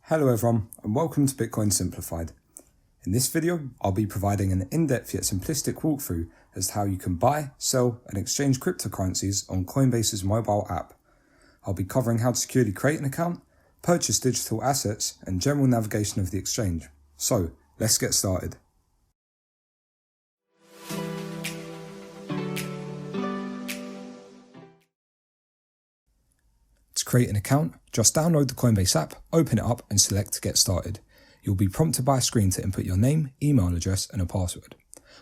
Hello everyone and welcome to Bitcoin Simplified. In this video, I'll be providing an in-depth yet simplistic walkthrough as to how you can buy, sell and exchange cryptocurrencies on Coinbase's mobile app. I'll be covering how to securely create an account, purchase digital assets and general navigation of the exchange. So, let's get started. To create an account, just download the Coinbase app, open it up and select Get Started. You'll be prompted by a screen to input your name, email address and a password.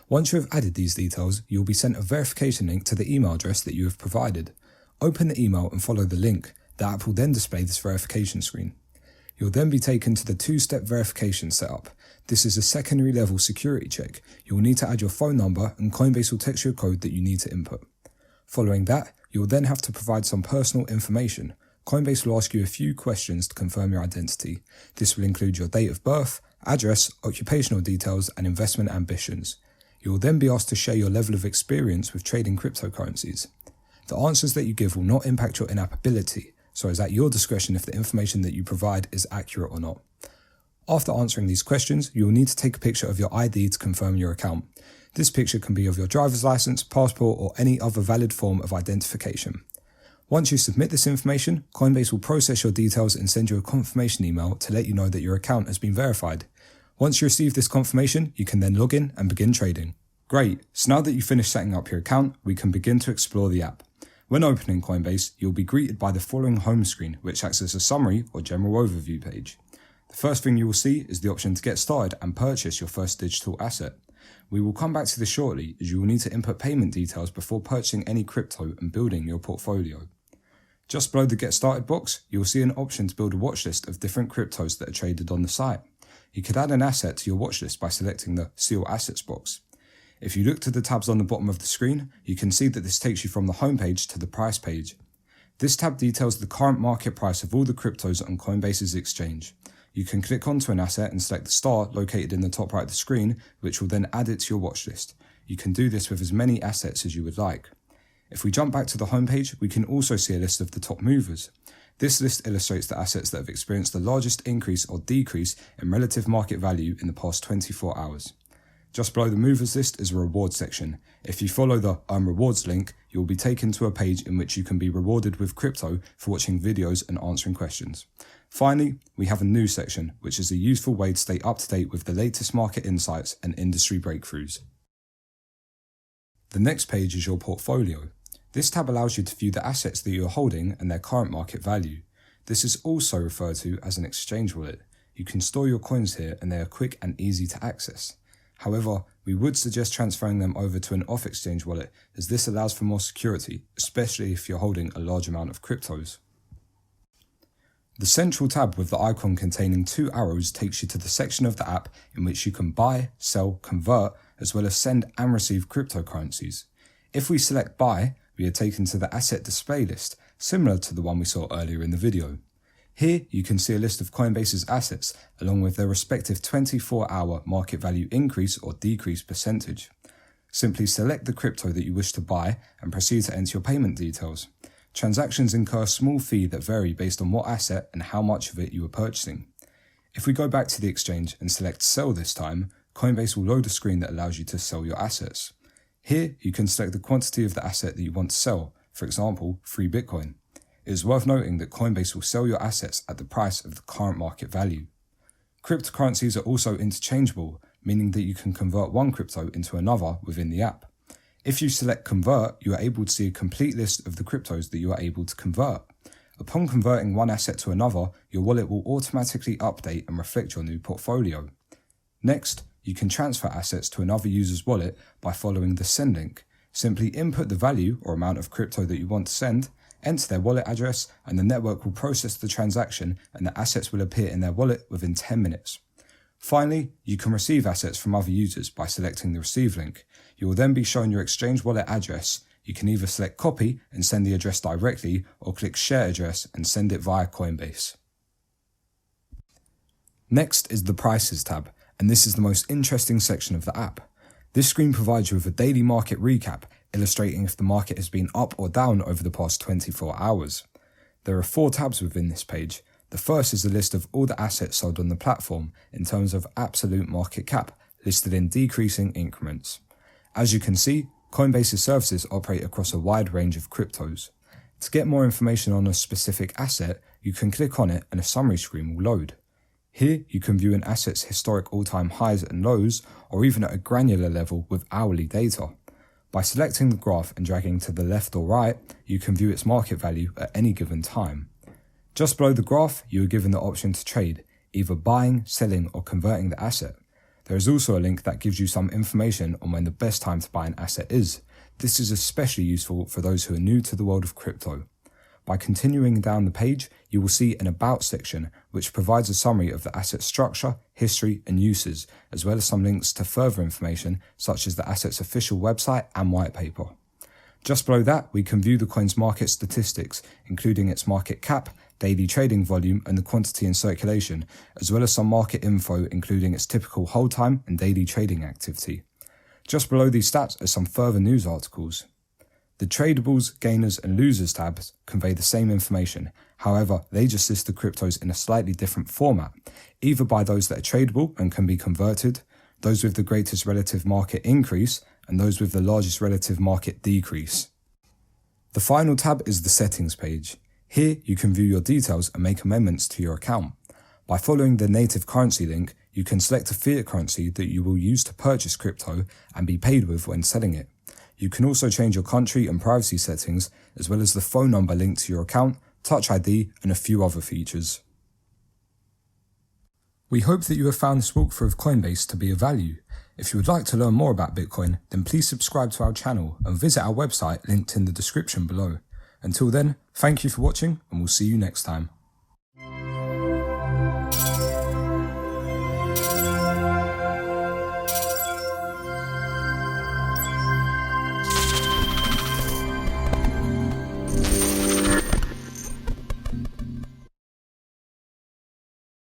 Once you have added these details, you'll be sent a verification link to the email address that you have provided. Open the email and follow the link. The app will then display this verification screen. You'll then be taken to the two-step verification setup. This is a secondary level security check. You'll need to add your phone number and Coinbase will text you a code that you need to input. Following that, you'll then have to provide some personal information. Coinbase will ask you a few questions to confirm your identity. This will include your date of birth, address, occupational details, and investment ambitions. You will then be asked to share your level of experience with trading cryptocurrencies. The answers that you give will not impact your in-app ability, so it's at your discretion if the information that you provide is accurate or not. After answering these questions, you will need to take a picture of your ID to confirm your account. This picture can be of your driver's license, passport, or any other valid form of identification. Once you submit this information, Coinbase will process your details and send you a confirmation email to let you know that your account has been verified. Once you receive this confirmation, you can then log in and begin trading. Great, so now that you've finished setting up your account, we can begin to explore the app. When opening Coinbase, you'll be greeted by the following home screen, which acts as a summary or general overview page. The first thing you will see is the option to get started and purchase your first digital asset. We will come back to this shortly as you will need to input payment details before purchasing any crypto and building your portfolio. Just below the Get Started box, you will see an option to build a watchlist of different cryptos that are traded on the site. You could add an asset to your watchlist by selecting the See All Assets box. If you look to the tabs on the bottom of the screen, you can see that this takes you from the home page to the price page. This tab details the current market price of all the cryptos on Coinbase's exchange. You can click onto an asset and select the star located in the top right of the screen, which will then add it to your watchlist. You can do this with as many assets as you would like. If we jump back to the homepage, we can also see a list of the top movers. This list illustrates the assets that have experienced the largest increase or decrease in relative market value in the past 24 hours. Just below the movers list is a rewards section. If you follow the Earn Rewards link, you will be taken to a page in which you can be rewarded with crypto for watching videos and answering questions. Finally, we have a news section, which is a useful way to stay up to date with the latest market insights and industry breakthroughs. The next page is your portfolio. This tab allows you to view the assets that you are holding and their current market value. This is also referred to as an exchange wallet. You can store your coins here and they are quick and easy to access. However, we would suggest transferring them over to an off-exchange wallet as this allows for more security, especially if you're holding a large amount of cryptos. The central tab with the icon containing two arrows takes you to the section of the app in which you can buy, sell, convert, as well as send and receive cryptocurrencies. If we select buy, we are taken to the asset display list, similar to the one we saw earlier in the video. Here you can see a list of Coinbase's assets along with their respective 24-hour market value increase or decrease percentage. Simply select the crypto that you wish to buy and proceed to enter your payment details. Transactions incur a small fee that vary based on what asset and how much of it you are purchasing. If we go back to the exchange and select sell this time, Coinbase will load a screen that allows you to sell your assets. Here, you can select the quantity of the asset that you want to sell, for example, 3 Bitcoin. It is worth noting that Coinbase will sell your assets at the price of the current market value. Cryptocurrencies are also interchangeable, meaning that you can convert one crypto into another within the app. If you select Convert, you are able to see a complete list of the cryptos that you are able to convert. Upon converting one asset to another, your wallet will automatically update and reflect your new portfolio. Next, you can transfer assets to another user's wallet by following the send link. Simply input the value or amount of crypto that you want to send, enter their wallet address, and the network will process the transaction and the assets will appear in their wallet within 10 minutes. Finally, you can receive assets from other users by selecting the receive link. You will then be shown your exchange wallet address. You can either select copy and send the address directly or click share address and send it via Coinbase. Next is the prices tab, and this is the most interesting section of the app. This screen provides you with a daily market recap, illustrating if the market has been up or down over the past 24 hours. There are 4 tabs within this page. The first is a list of all the assets sold on the platform in terms of absolute market cap, listed in decreasing increments. As you can see, Coinbase's services operate across a wide range of cryptos. To get more information on a specific asset, you can click on it and a summary screen will load. Here, you can view an asset's historic all-time highs and lows, or even at a granular level with hourly data. By selecting the graph and dragging to the left or right, you can view its market value at any given time. Just below the graph, you are given the option to trade, either buying, selling, or converting the asset. There is also a link that gives you some information on when the best time to buy an asset is. This is especially useful for those who are new to the world of crypto. By continuing down the page, you will see an About section, which provides a summary of the asset's structure, history, and uses, as well as some links to further information such as the asset's official website and white paper. Just below that, we can view the coin's market statistics, including its market cap, daily trading volume, and the quantity in circulation, as well as some market info including its typical hold time and daily trading activity. Just below these stats are some further news articles. The Tradables, Gainers and Losers tabs convey the same information, however they just list the cryptos in a slightly different format, either by those that are tradable and can be converted, those with the greatest relative market increase, and those with the largest relative market decrease. The final tab is the Settings page. Here you can view your details and make amendments to your account. By following the native currency link, you can select a fiat currency that you will use to purchase crypto and be paid with when selling it. You can also change your country and privacy settings, as well as the phone number linked to your account, Touch ID, and a few other features. We hope that you have found this walkthrough of Coinbase to be of value. If you would like to learn more about Bitcoin, then please subscribe to our channel and visit our website linked in the description below. Until then, thank you for watching and we'll see you next time.